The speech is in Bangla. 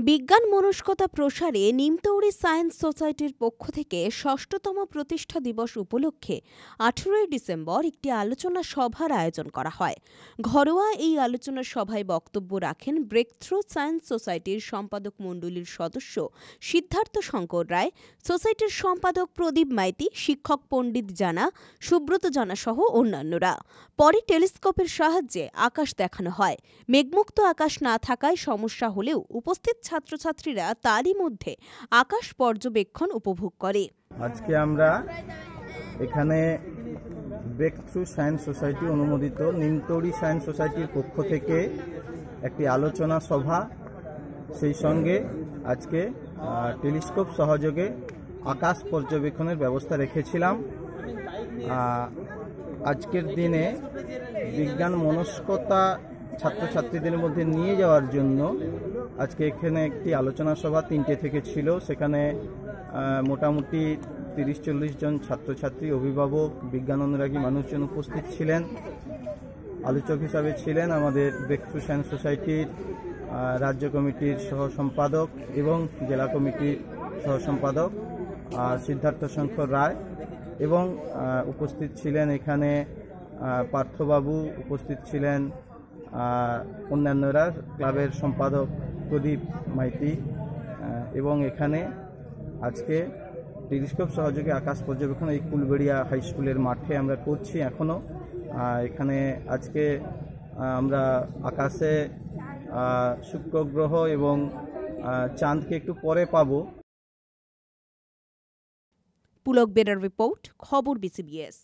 বিজ্ঞান মনস্কতা প্রসারে নিমতৌড়ি সায়েন্স সোসাইটির পক্ষ থেকে ৬ষ্ঠতম প্রতিষ্ঠা দিবস উপলক্ষে ১৮ ডিসেম্বর একটি আলোচনা সভার আয়োজন করা হয়। ঘরোয়া এই আলোচনা সভায় বক্তব্য রাখেন ব্রেকথ্রু সায়েন্স সোসাইটির সম্পাদক মণ্ডলীর সদস্য সিদ্ধার্থ শঙ্কর রায়, সোসাইটির সম্পাদক প্রদীপ মাইতি, শিক্ষক পণ্ডিত জানা, সুব্রত জানা সহ অন্যান্যরা। পরে টেলিস্কোপের সাহায্যে আকাশ দেখানো হয়। মেঘমুক্ত আকাশ না থাকায় সমস্যা হলেও উপস্থিত ছাত্রছাত্রীরা তারই মধ্যে আকাশ পর্যবেক্ষণ উপভোগ করে। আজকে আমরা এখানে ব্রেকথ্রু সায়েন্স সোসাইটি অনুমোদিত নিমতৌড়ি সায়েন্স সোসাইটির পক্ষ থেকে একটি আলোচনা সভা, সেই সঙ্গে আজকে টেলিস্কোপ সহযোগে আকাশ পর্যবেক্ষণের ব্যবস্থা রেখেছিলাম। আজকের দিনে বিজ্ঞান মনস্কতা ছাত্রছাত্রীদের মধ্যে নিয়ে যাওয়ার জন্য আজকে এখানে একটি আলোচনা সভা ৩টে থেকে ছিল। সেখানে মোটামুটি ৩০-৪০ জন ছাত্রছাত্রী, অভিভাবক, বিজ্ঞান অনুরাগী মানুষজন উপস্থিত ছিলেন। আলোচক হিসাবে ছিলেন আমাদের ব্রেকথ্রু সায়েন্স সোসাইটির রাজ্য কমিটির সহ সম্পাদক এবং জেলা কমিটির সহ সম্পাদক সিদ্ধার্থ শঙ্কর রায়, এবং উপস্থিত ছিলেন এখানে পার্থবাবু, উপস্থিত ছিলেন অন্যান্যরা, ক্লাবের সম্পাদক প্রদীপ মাইতি, এবং এখানে আজকে টেলিস্কোপ সহযোগে আকাশ পর্যবেক্ষণ এই কুলবেড়িয়া হাই স্কুলের মাঠে আমরা করছি এখনও। এখানে আজকে আমরা আকাশে শুক্র গ্রহ এবং চাঁদকে একটু পরে পাবো। পুলক বেরার রিপোর্ট, খবর BCBS।